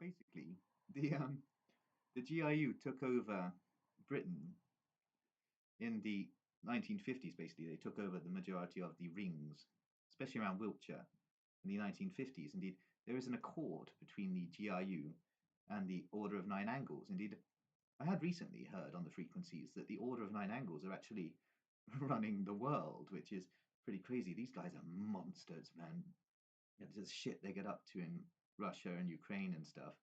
Basically, the GRU took over Britain in the 1950s. Basically, they took over the majority of the rings, especially around Wiltshire, in the 1950s. Indeed, there is an accord between the GRU and the Order of Nine Angles. Indeed, I had recently heard on the frequencies that the Order of Nine Angles are actually running the world, which is pretty crazy. These guys are monsters, man. The shit they get up to in Russia and Ukraine and stuff,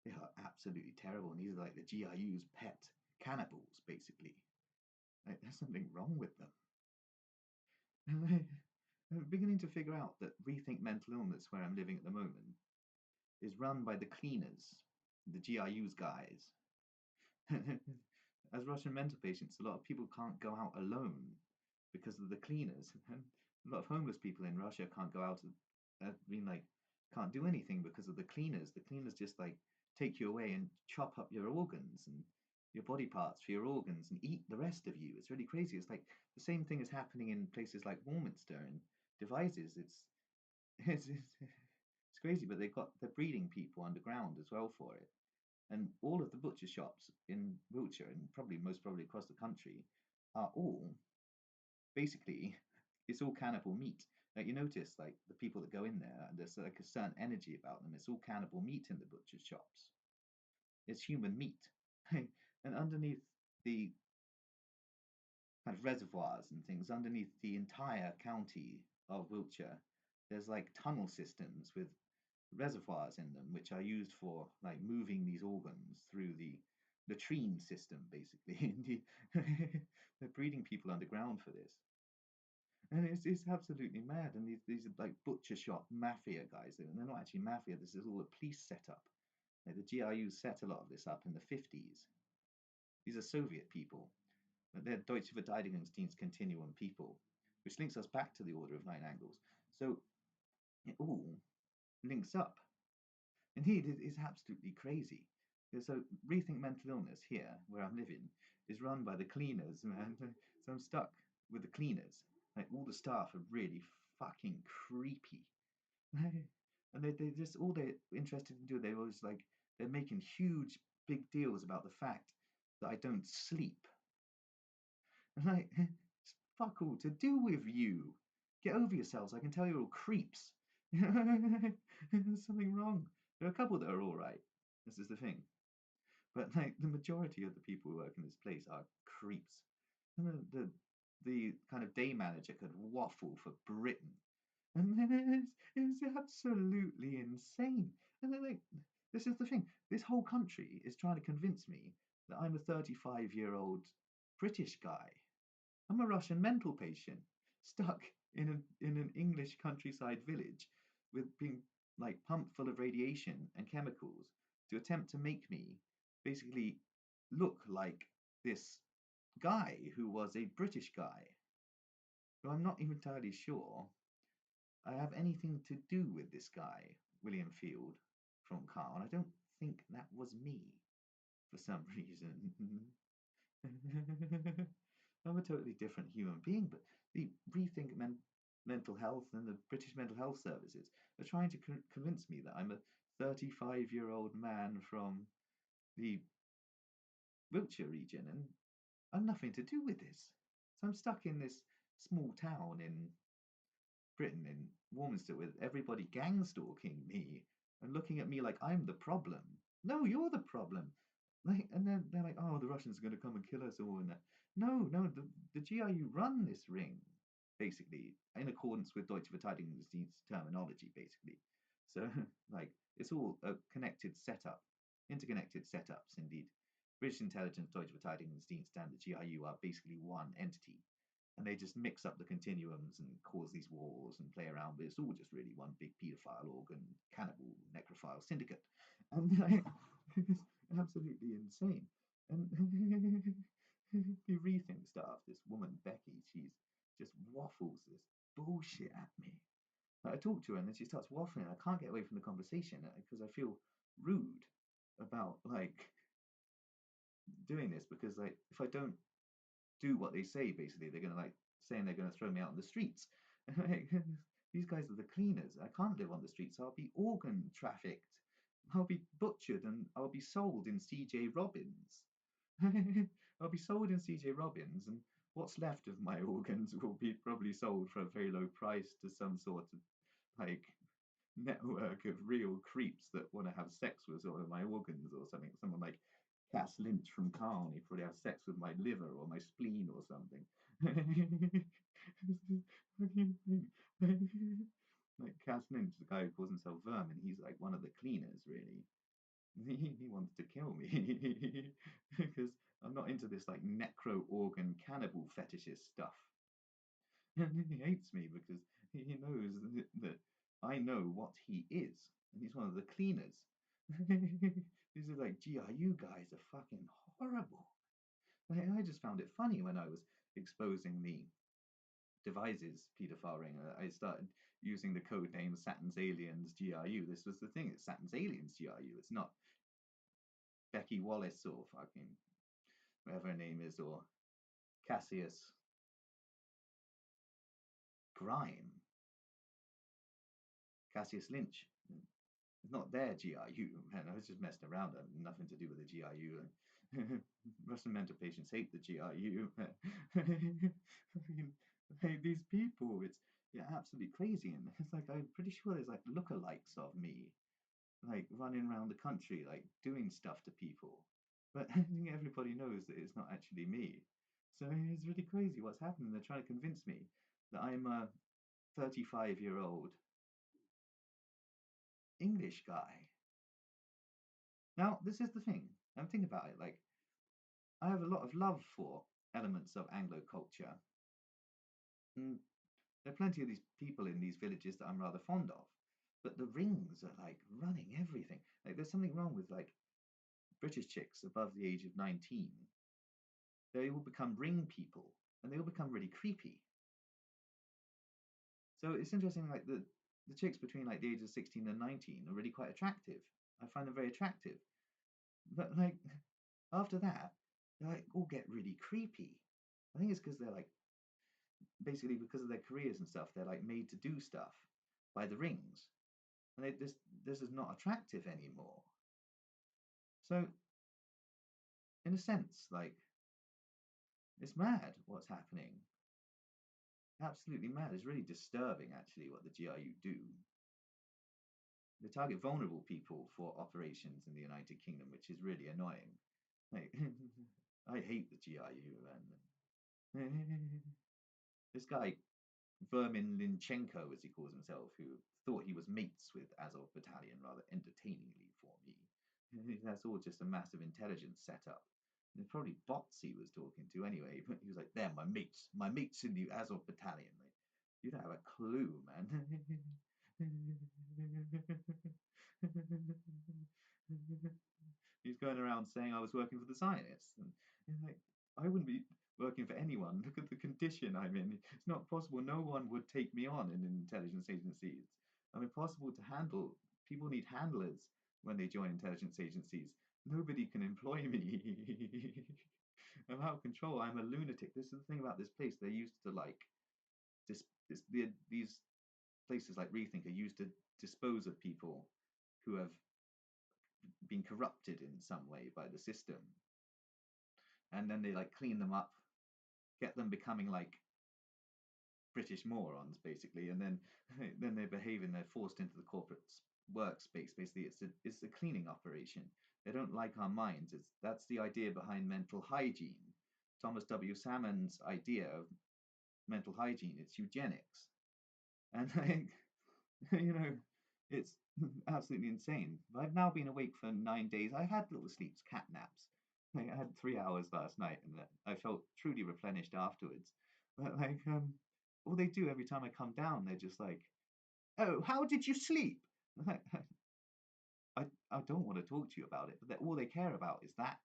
they are absolutely terrible. And these are like the GRU's pet cannibals, basically. Like, there's something wrong with them. And I'm beginning to figure out that Rethink Mental Illness, where I'm living at the moment, is run by the cleaners, the GRU's guys. As Russian mental patients, a lot of people can't go out alone because of the cleaners. And a lot of homeless people in Russia can't go out. I mean, like, can't do anything because of the cleaners. The cleaners just like take you away and chop up your organs and your body parts for your organs and eat the rest of you. It's really crazy. It's like the same thing is happening in places like Warminster and Devizes. It's crazy, but they're breeding people underground as well for it. And all of the butcher shops in Wiltshire and probably most probably across the country are all basically it's all cannibal meat. Like you notice, like the people that go in there, there's like a certain energy about them. It's all cannibal meat in the butcher shops. It's human meat, and underneath the kind of reservoirs and things, underneath the entire county of Wiltshire, there's like tunnel systems with reservoirs in them, which are used for like moving these organs through the latrine system, basically. They're breeding people underground for this. And it's absolutely mad. And these are like butcher shop mafia guys. And they're not actually mafia. This is all a police setup. Like the GRU set a lot of this up in the 50s. These are Soviet people. But they're Deutsche Verteidigungsdienst Continuum people, which links us back to the Order of Nine Angles. So it all links up. Indeed, it is absolutely crazy. So Rethink Mental Illness here, where I'm living, is run by the cleaners, man. So I'm stuck with the cleaners. Like all the staff are really fucking creepy. And they just all they're interested in doing, they're always like they're making huge big deals about the fact that I don't sleep. And like fuck all to do with you. Get over yourselves. I can tell you're all creeps. There's something wrong. There are a couple that are all right. This is the thing. But like the majority of the people who work in this place are creeps. And the kind of day manager could waffle for Britain. And then it's absolutely insane. And then like this is the thing. This whole country is trying to convince me that I'm a 35-year-old British guy. I'm a Russian mental patient stuck in an English countryside village with being like pumped full of radiation and chemicals to attempt to make me basically look like this guy who was a British guy. So I'm not even entirely sure I have anything to do with this guy, William Field from Carl. I don't think that was me for some reason. I'm a totally different human being, but the Rethink Mental Health and the British Mental Health Services are trying to convince me that I'm a 35-year-old man from the Wiltshire region, and I'm nothing to do with this. So I'm stuck in this small town in Britain, in Warminster, with everybody gang stalking me and looking at me like I'm the problem. No, you're the problem. Like, and then they're like, oh, the Russians are going to come and kill us all. And that. No, no, the GRU run this ring, basically, in accordance with Deutsche Verteidigungsdienst terminology, basically. So, like, it's all a connected setup, interconnected setups, indeed. British intelligence, Deutsche Verteidigungsdienst, and the GRU are basically one entity. And they just mix up the continuums and cause these wars and play around, but it's all just really one big paedophile organ, cannibal, necrophile syndicate. And like, it's absolutely insane. And the rethink stuff, this woman, Becky, she's just waffles this bullshit at me. Like, I talk to her and then she starts waffling. I can't get away from the conversation because I feel rude about like doing this because like if I don't do what they say, basically they're gonna like saying they're gonna throw me out in the streets. These guys are the cleaners. I can't live on the streets. So I'll be organ trafficked I'll be butchered and I'll be sold in CJ Robbins. I'll be sold in CJ Robbins, and what's left of my organs will be probably sold for a very low price to some sort of like network of real creeps that want to have sex with sort of my organs or something. Someone like Cass Lynch from Carney probably have sex with my liver or my spleen or something. Like Cass Lynch, the guy who calls himself Vermin, he's like one of the cleaners, really. He wants to kill me because I'm not into this like necro organ cannibal fetishist stuff. And he hates me because he knows that I know what he is, and he's one of the cleaners. These are like GRU guys are fucking horrible. I just found it funny when I was exposing the devices pedophile ring. I started using the code name Saturn's Aliens GRU. This was the thing, it's Saturn's Aliens GRU. It's not Becky Wallace or fucking whatever her name is, or Cassius Grime, Cassius Lynch. It's not their GRU, man. I was just messing around. I had nothing to do with the GRU. Russian mental patients hate the GRU. These people, it's absolutely crazy. And it's like, I'm pretty sure there's like lookalikes of me, like running around the country, like doing stuff to people. But I think everybody knows that it's not actually me. So it's really crazy what's happening. They're trying to convince me that I'm a 35-year-old English guy. Now, this is the thing. I'm thinking about it. Like, I have a lot of love for elements of Anglo culture. And there are plenty of these people in these villages that I'm rather fond of. But the rings are like running everything. Like, there's something wrong with like British chicks above the age of 19. They all become ring people and they all become really creepy. So it's interesting, like the chicks between like the ages of 16 and 19 are really quite attractive. I find them very attractive. But like after that, they like all get really creepy. I think it's because they're like basically because of their careers and stuff, they're like made to do stuff by the rings. And this is not attractive anymore. So in a sense, like it's mad what's happening. Absolutely mad. It's really disturbing actually what the GRU do. They target vulnerable people for operations in the United Kingdom, which is really annoying. Like, I hate the GRU, man. This guy, Vermin Linchenko, as he calls himself, who thought he was mates with Azov Battalion rather entertainingly for me. That's all just a massive intelligence setup. It's probably bots he was talking to anyway, but he was like, they're my mates in the Azov Battalion. Like, you don't have a clue, man. He's going around saying I was working for the Zionists. And like, I wouldn't be working for anyone. Look at the condition I'm in. It's not possible. No one would take me on in intelligence agencies. I'm impossible to handle. People need handlers when they join intelligence agencies. Nobody can employ me. I'm out of control. I'm a lunatic. This is the thing about this place. They're used to like these places like Rethink are used to dispose of people who have been corrupted in some way by the system, and then they like clean them up, get them becoming like British morons basically, and then then they behave and they're forced into the corporate workspace. Basically, it's a cleaning operation. They don't like our minds. That's the idea behind mental hygiene. Thomas W. Salmon's idea of mental hygiene. It's eugenics, and like it's absolutely insane. I've now been awake for 9 days. I had little sleeps, cat naps. Like, I had 3 hours last night, and I felt truly replenished afterwards. But like, all they do every time I come down, they're just like, "Oh, how did you sleep?" I don't want to talk to you about it, but all they care about is that.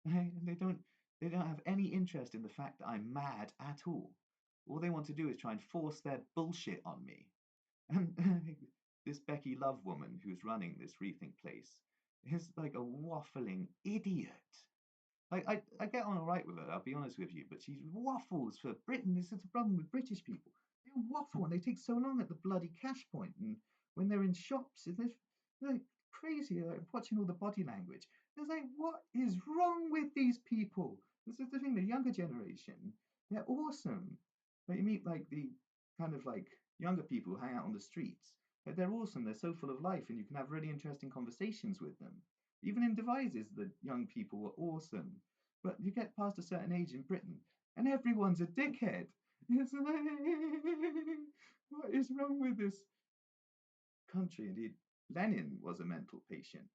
They don't have any interest in the fact that I'm mad at all. All they want to do is try and force their bullshit on me. And this Becky Love woman who's running this Rethink place is like a waffling idiot. Like I get on all right with her, I'll be honest with you, but she waffles for Britain. This is the problem with British people. They waffle and they take so long at the bloody cash point, and when they're in shops, like crazy, like, watching all the body language. It's like, what is wrong with these people? This is the thing, the younger generation, they're awesome. But you meet like the kind of like younger people who hang out on the streets. Like, they're awesome, they're so full of life, and you can have really interesting conversations with them. Even in devices, the young people were awesome. But you get past a certain age in Britain, and everyone's a dickhead. It's like, what is wrong with this country? Indeed, Lenin was a mental patient,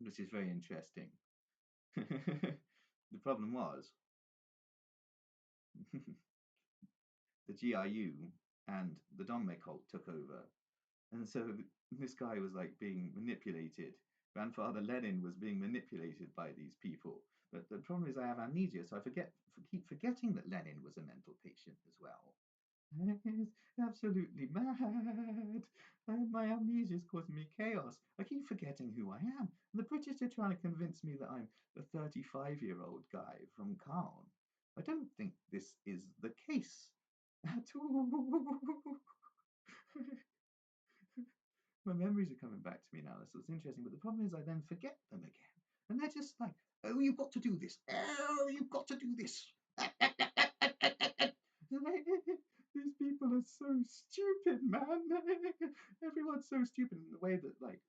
which is very interesting. The problem was the GRU and the Dominic cult took over. And so this guy was like being manipulated. Grandfather Lenin was being manipulated by these people. But the problem is I have amnesia, so I keep forgetting that Lenin was a mental patient as well. It's absolutely mad. My amnesia is causing me chaos. I keep forgetting who I am. And the British are trying to convince me that I'm a 35-year-old guy from Caen. I don't think this is the case at all. My memories are coming back to me now. So it's interesting. But the problem is I then forget them again. And they're just like, oh, you've got to do this. Oh, you've got to do this. These people are so stupid, man. Everyone's so stupid in the way that like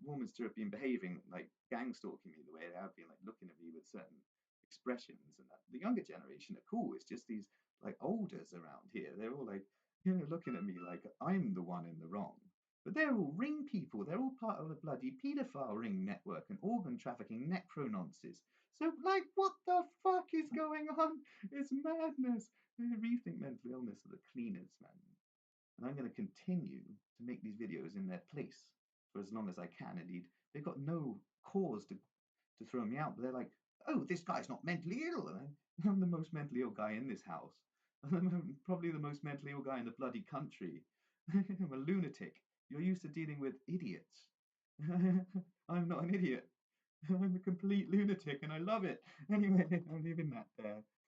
Warminster have been behaving, like gang stalking me, the way they have been like looking at me with certain expressions, and that the younger generation are cool. It's just these like olders around here. They're all like, looking at me like I'm the one in the wrong. But they're all ring people. They're all part of the bloody paedophile ring network and organ trafficking necrononces. So, like, what the fuck is going on? It's madness. Rethink mental illness are the cleaners, man. And I'm going to continue to make these videos in their place for as long as I can. Indeed, they've got no cause to throw me out. But they're like, oh, this guy's not mentally ill. And I'm the most mentally ill guy in this house. I'm probably the most mentally ill guy in the bloody country. I'm a lunatic. You're used to dealing with idiots. I'm not an idiot. I'm a complete lunatic and I love it. Anyway, I'm leaving that there.